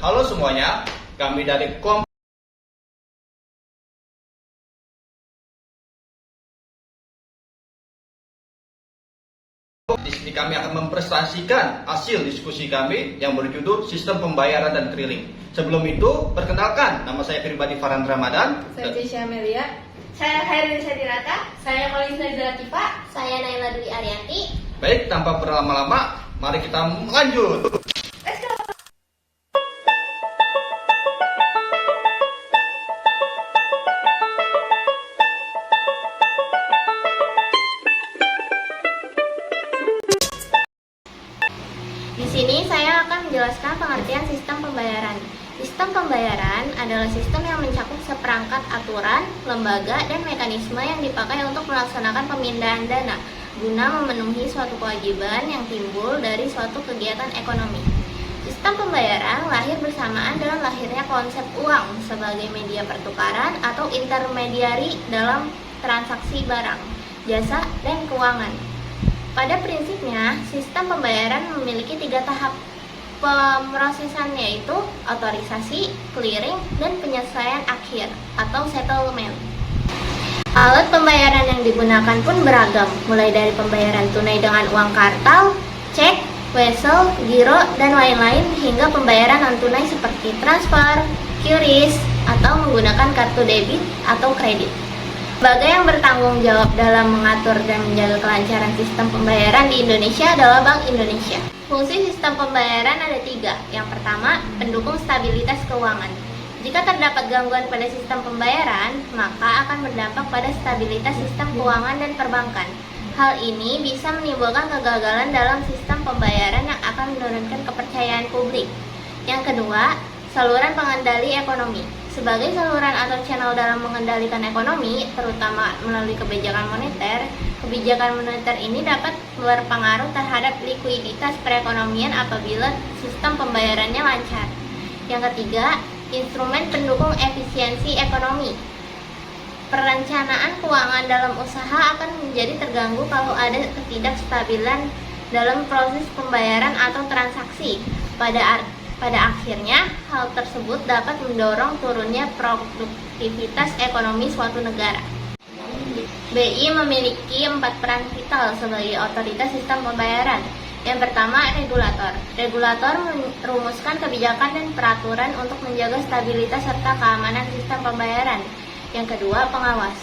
Halo semuanya, kami dari di sini kami akan mempresentasikan hasil diskusi kami yang berjudul Sistem Pembayaran dan Keliling. Sebelum itu, perkenalkan, nama saya pribadi Farhan Ramadan. Saya Jessia Amelia. Saya Khairul Sadirata. Saya Kolisa Zatifa. Saya Naila Dwi Arianti. Baik, tanpa berlama-lama, mari kita lanjut. Let's go. Di sini saya akan menjelaskan pengertian sistem pembayaran. Sistem pembayaran adalah sistem yang mencakup seperangkat aturan, lembaga, dan mekanisme yang dipakai untuk melaksanakan pemindahan dana guna memenuhi suatu kewajiban yang timbul dari suatu kegiatan ekonomi. Sistem pembayaran lahir bersamaan dengan lahirnya konsep uang sebagai media pertukaran atau intermediari dalam transaksi barang, jasa, dan keuangan. Pada prinsipnya, sistem pembayaran memiliki 3 tahap pemrosesan, yaitu otorisasi, clearing, dan penyelesaian akhir atau settlement. Alat pembayaran yang digunakan pun beragam, mulai dari pembayaran tunai dengan uang kartal, cek, wesel, giro, dan lain-lain, hingga pembayaran non-tunai seperti transfer, QRIS, atau menggunakan kartu debit atau kredit. Lembaga yang bertanggung jawab dalam mengatur dan menjaga kelancaran sistem pembayaran di Indonesia adalah Bank Indonesia. Fungsi sistem pembayaran ada 3. Yang pertama, pendukung stabilitas keuangan. Jika terdapat gangguan pada sistem pembayaran, maka akan berdampak pada stabilitas sistem keuangan dan perbankan. Hal ini bisa menimbulkan kegagalan dalam sistem pembayaran yang akan menurunkan kepercayaan publik. Yang kedua, saluran pengendali ekonomi. Sebagai saluran atau channel dalam mengendalikan ekonomi, terutama melalui kebijakan moneter ini dapat berpengaruh terhadap likuiditas perekonomian apabila sistem pembayarannya lancar. Yang ketiga, instrumen pendukung efisiensi ekonomi. Perencanaan keuangan dalam usaha akan menjadi terganggu kalau ada ketidakstabilan dalam proses pembayaran atau transaksi. Pada akhirnya, hal tersebut dapat mendorong turunnya produktivitas ekonomi suatu negara. BI memiliki 4 peran vital sebagai otoritas sistem pembayaran. Yang pertama, regulator. Regulator merumuskan kebijakan dan peraturan untuk menjaga stabilitas serta keamanan sistem pembayaran. Yang kedua, pengawas.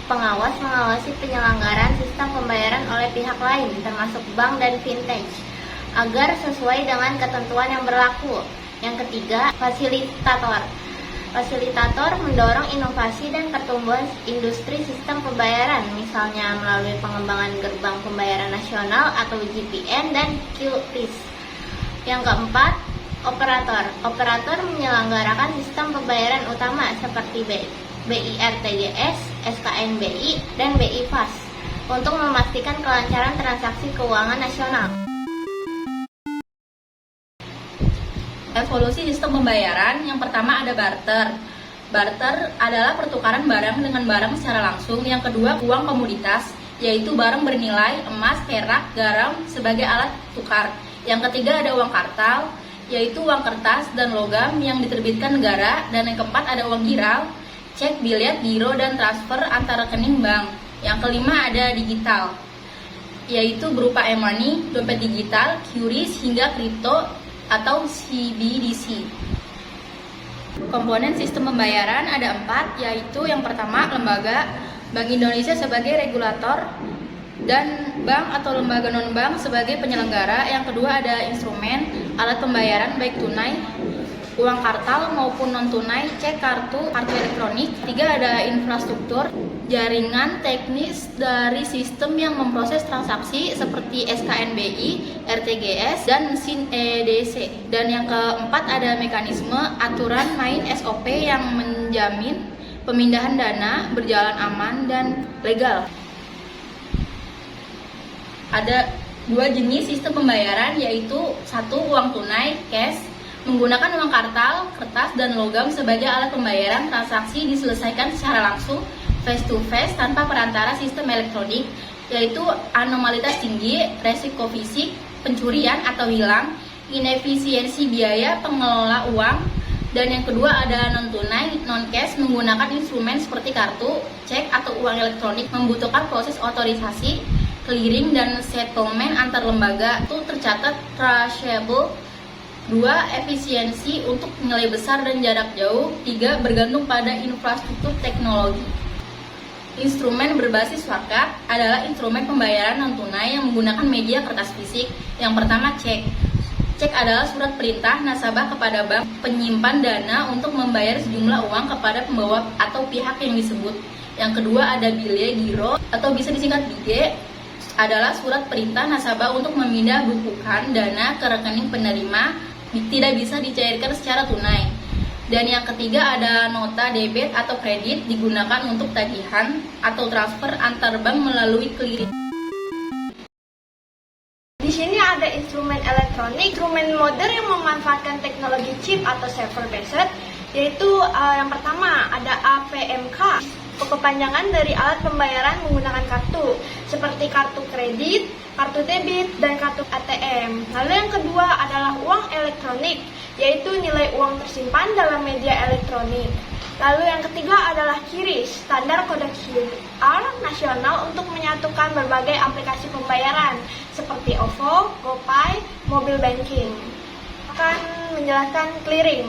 Pengawas mengawasi penyelenggaraan sistem pembayaran oleh pihak lain, termasuk bank dan fintech, agar sesuai dengan ketentuan yang berlaku. Yang ketiga, fasilitator. Fasilitator mendorong inovasi dan pertumbuhan industri sistem pembayaran, misalnya melalui pengembangan gerbang pembayaran nasional atau GPN dan QRIS. Yang keempat, operator. Operator menyelenggarakan sistem pembayaran utama seperti BIRTGS, SKNBI, dan BI Fast untuk memastikan kelancaran transaksi keuangan nasional. Evolusi sistem pembayaran, yang pertama ada barter. Barter adalah pertukaran barang dengan barang secara langsung. Yang kedua, uang komoditas, yaitu barang bernilai emas, perak, garam sebagai alat tukar. Yang ketiga ada uang kartal, yaitu uang kertas dan logam yang diterbitkan negara. Dan yang keempat ada uang giral, cek, biliet, giro, dan transfer antar rekening bank. Yang kelima ada digital, yaitu berupa e-money, dompet digital, QRIS, hingga kripto atau CBDC. Komponen sistem pembayaran ada 4, yaitu yang pertama lembaga, Bank Indonesia sebagai regulator dan bank atau lembaga non-bank sebagai penyelenggara. Yang kedua ada instrumen, alat pembayaran baik tunai, uang kartal maupun non-tunai, cek, kartu elektronik. 3 ada infrastruktur, jaringan teknis dari sistem yang memproses transaksi seperti SKNBI, RTGS, dan mesin EDC. Dan yang keempat ada mekanisme aturan main SOP yang menjamin pemindahan dana berjalan aman dan legal. Ada 2 jenis sistem pembayaran, yaitu 1 uang tunai, cash, menggunakan uang kartal, kertas, dan logam sebagai alat pembayaran. Transaksi diselesaikan secara langsung, face to face, tanpa perantara sistem elektronik, yaitu anomalitas tinggi, resiko fisik, pencurian atau hilang. inefisiensi biaya pengelola uang, dan yang kedua ada non tunai, non cash, menggunakan instrumen seperti kartu, cek atau uang elektronik, membutuhkan proses otorisasi, clearing dan settlement antar lembaga. Itu tercatat traceable. 2. Efisiensi untuk nilai besar dan jarak jauh. 3. Bergantung pada infrastruktur teknologi. Instrumen berbasis warkat adalah instrumen pembayaran non-tunai yang menggunakan media kertas fisik. Yang pertama, cek. Cek adalah surat perintah nasabah kepada bank penyimpan dana untuk membayar sejumlah uang kepada pembawa atau pihak yang disebut. Yang kedua ada bille giro atau bisa disingkat BG, adalah surat perintah nasabah untuk memindah bukukan dana ke rekening penerima, tidak bisa dicairkan secara tunai. Dan yang ketiga ada nota debit atau kredit, digunakan untuk tagihan atau transfer antar bank melalui clearing. Di sini ada instrumen elektronik, instrumen modern yang memanfaatkan teknologi chip atau server based, yaitu yang pertama ada APMK, kepanjangan dari alat pembayaran menggunakan kartu, seperti kartu kredit, kartu debit, dan kartu ATM. Lalu yang kedua adalah uang elektronik, yaitu nilai uang tersimpan dalam media elektronik. Lalu yang ketiga adalah QRIS, standar kode QR nasional untuk menyatukan berbagai aplikasi pembayaran seperti OVO, GoPay, mobile banking. Akan menjelaskan clearing.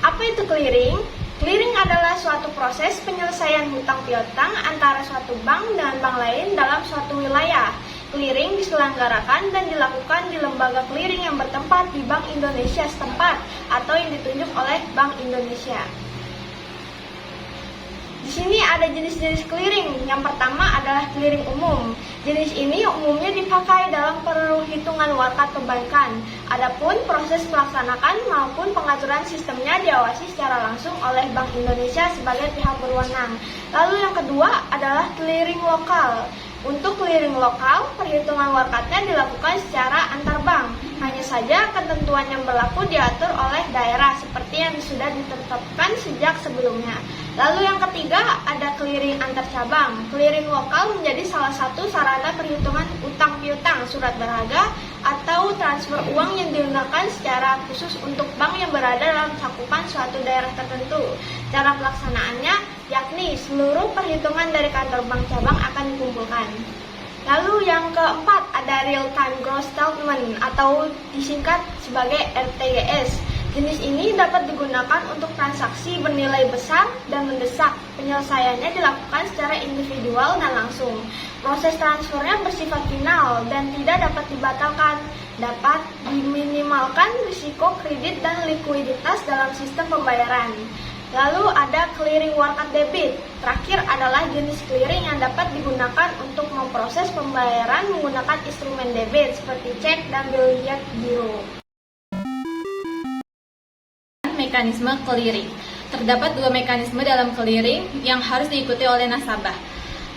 Apa itu clearing? Clearing adalah suatu proses penyelesaian hutang piutang antara suatu bank dengan bank lain dalam suatu wilayah. Clearing diselenggarakan dan dilakukan di lembaga clearing yang bertempat di Bank Indonesia setempat atau yang ditunjuk oleh Bank Indonesia. Di sini ada jenis-jenis clearing. Yang pertama adalah clearing umum. Jenis ini umumnya dipakai dalam perhitungan warkat perbankan. Adapun proses melaksanakan maupun pengaturan sistemnya diawasi secara langsung oleh Bank Indonesia sebagai pihak berwenang. Lalu yang kedua adalah clearing lokal. Untuk clearing lokal, perhitungan warkatnya dilakukan secara antar bank. Hanya saja ketentuan yang berlaku diatur oleh daerah seperti yang sudah ditetapkan sejak sebelumnya. Lalu yang ketiga ada clearing antar cabang. Clearing lokal menjadi salah satu sarana perhitungan utang piutang, surat berharga, atau transfer uang yang digunakan secara khusus untuk bank yang berada dalam cakupan suatu daerah tertentu. Cara pelaksanaannya yakni seluruh perhitungan dari kantor bank cabang akan dikumpulkan. Lalu yang keempat ada real time gross settlement atau disingkat sebagai RTGS. Jenis ini dapat digunakan untuk transaksi bernilai besar dan mendesak. Penyelesaiannya dilakukan secara individual dan langsung. Proses transfernya bersifat final dan tidak dapat dibatalkan. Dapat diminimalkan risiko kredit dan likuiditas dalam sistem pembayaran. Lalu ada clearing warkat debit. Terakhir adalah jenis clearing yang dapat digunakan untuk memproses pembayaran menggunakan instrumen debit seperti cek dan bille giro. Mekanisme clearing. Terdapat dua mekanisme dalam clearing yang harus diikuti oleh nasabah,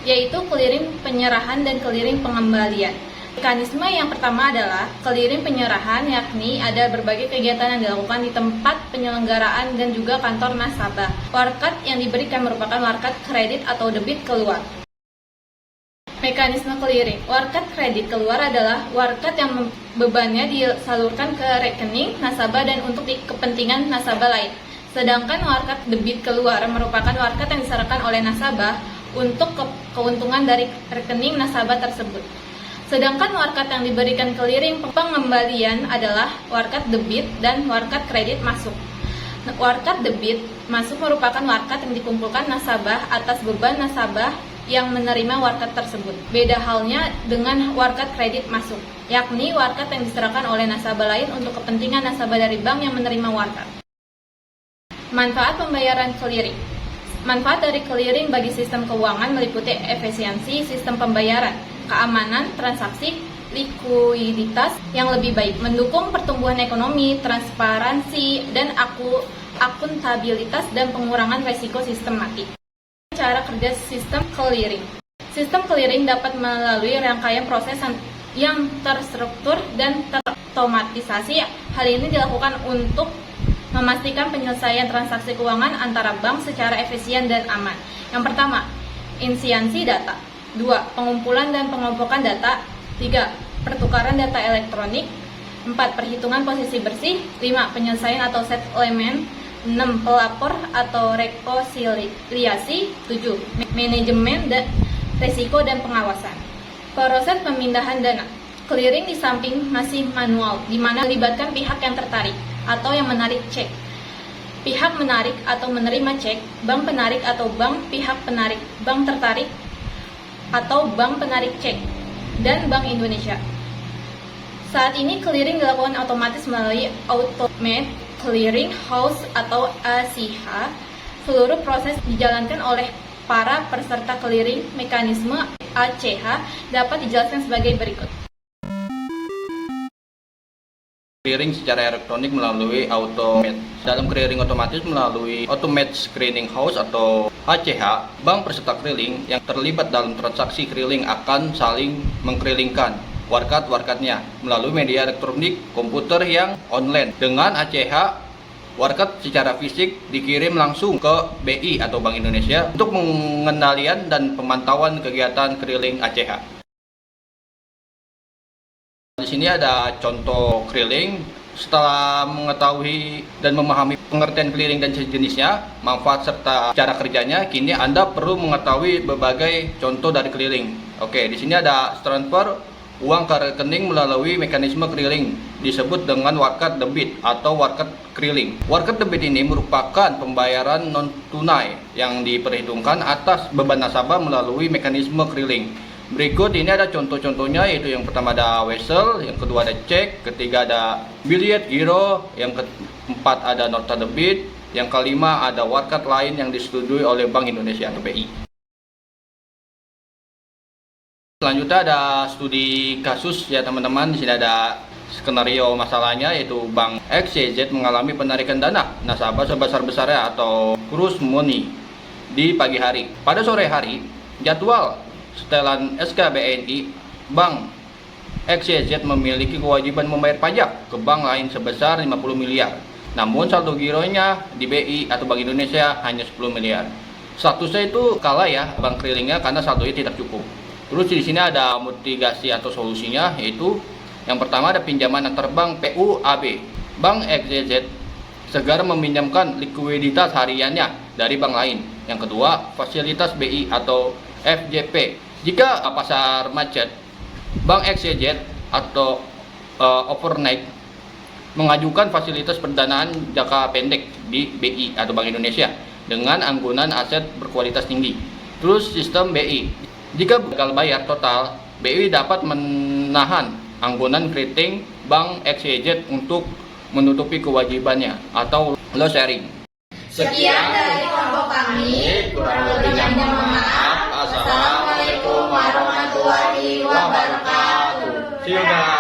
yaitu clearing penyerahan dan clearing pengembalian. Mekanisme yang pertama adalah clearing penyerahan, yakni ada berbagai kegiatan yang dilakukan di tempat penyelenggaraan dan juga kantor nasabah. Warkat yang diberikan merupakan warkat kredit atau debit keluar. Mekanisme clearing. Warkat kredit keluar adalah warkat yang bebannya disalurkan ke rekening nasabah dan untuk kepentingan nasabah lain. Sedangkan warkat debit keluar merupakan warkat yang diserahkan oleh nasabah untuk keuntungan dari rekening nasabah tersebut. Sedangkan warkat yang diberikan clearing pengembalian adalah warkat debit dan warkat kredit masuk. Warkat debit masuk merupakan warkat yang dikumpulkan nasabah atas beban nasabah yang menerima warkat tersebut. Beda halnya dengan warkat kredit masuk, yakni warkat yang diserahkan oleh nasabah lain untuk kepentingan nasabah dari bank yang menerima warkat. Manfaat pembayaran clearing. Manfaat dari clearing bagi sistem keuangan meliputi efisiensi sistem pembayaran, keamanan transaksi, likuiditas yang lebih baik, mendukung pertumbuhan ekonomi, transparansi, dan akuntabilitas dan pengurangan risiko sistematik. Cara kerja sistem clearing. Sistem clearing dapat melalui rangkaian proses yang terstruktur dan terotomatisasi. Hal ini dilakukan untuk memastikan penyelesaian transaksi keuangan antara bank secara efisien dan aman. Yang pertama, insiansi data. 2. Pengumpulan dan pengumpulan data. 3. Pertukaran data elektronik. 4. Perhitungan posisi bersih. 5. Penyelesaian atau settlement. 6. Pelapor atau rekonsiliasi. 7. Manajemen dan risiko dan pengawasan. Proses pemindahan dana. Clearing di samping masih manual, di mana melibatkan pihak yang tertarik atau yang menarik cek. Pihak menarik atau menerima cek, bank penarik atau bank pihak penarik, bank tertarik atau bank penarik cek, dan Bank Indonesia. Saat ini clearing dilakukan otomatis melalui Automated Clearing House atau ACH. Seluruh proses dijalankan oleh para peserta clearing. Mekanisme ACH dapat dijelaskan sebagai berikut. Clearing secara elektronik melalui Automated. Dalam clearing otomatis melalui Automated Clearing House atau ACH, bank peserta clearing yang terlibat dalam transaksi clearing akan saling mengclearingkan warkat-warkatnya melalui media elektronik komputer yang online. Dengan ACH, warkat secara fisik dikirim langsung ke BI atau Bank Indonesia untuk pengendalian dan pemantauan kegiatan clearing ACH. Di sini ada contoh clearing. Setelah mengetahui dan memahami pengertian clearing dan sejenisnya, manfaat serta cara kerjanya, kini Anda perlu mengetahui berbagai contoh dari clearing. Oke, di sini ada transfer uang ke rekening melalui mekanisme clearing, disebut dengan warkat debit atau warkat clearing. Warkat debit ini merupakan pembayaran non tunai yang diperhitungkan atas beban nasabah melalui mekanisme clearing. Berikut ini ada contoh-contohnya, yaitu yang pertama ada wesel, yang kedua ada cek, ketiga ada billet giro, yang keempat ada nota debit, yang kelima ada warkat lain yang disetujui oleh Bank Indonesia atau BI. Selanjutnya ada studi kasus ya teman-teman. Di sini ada skenario masalahnya, yaitu Bank XYZ mengalami penarikan dana nasabah sebesar-besarnya atau cross money di pagi hari. Pada sore hari, jadwal setelan SKBNI, Bank XYZ memiliki kewajiban membayar pajak ke bank lain sebesar 50 miliar. Namun saldo gironya di BI atau Bank Indonesia hanya 10 miliar. Statusnya itu kalah ya bank clearingnya karena saldonya tidak cukup. Terus di sini ada mitigasi atau solusinya, yaitu yang pertama ada pinjaman antar bank PUAB. Bank XYZ segera meminjamkan likuiditas hariannya dari bank lain. Yang kedua, fasilitas BI atau FJP. Jika pasar macet, Bank XYZ atau overnight mengajukan fasilitas pendanaan jangka pendek di BI atau Bank Indonesia dengan anggunan aset berkualitas tinggi. Terus sistem BI. Jika gagal bayar total, BI dapat menahan anggunan kredit Bank XYZ untuk menutupi kewajibannya atau loss sharing. Sekian dari kelompok kami, kurang lebihnya mohon maaf. Assalamualaikum warahmatullahi wabarakatuh. See you guys.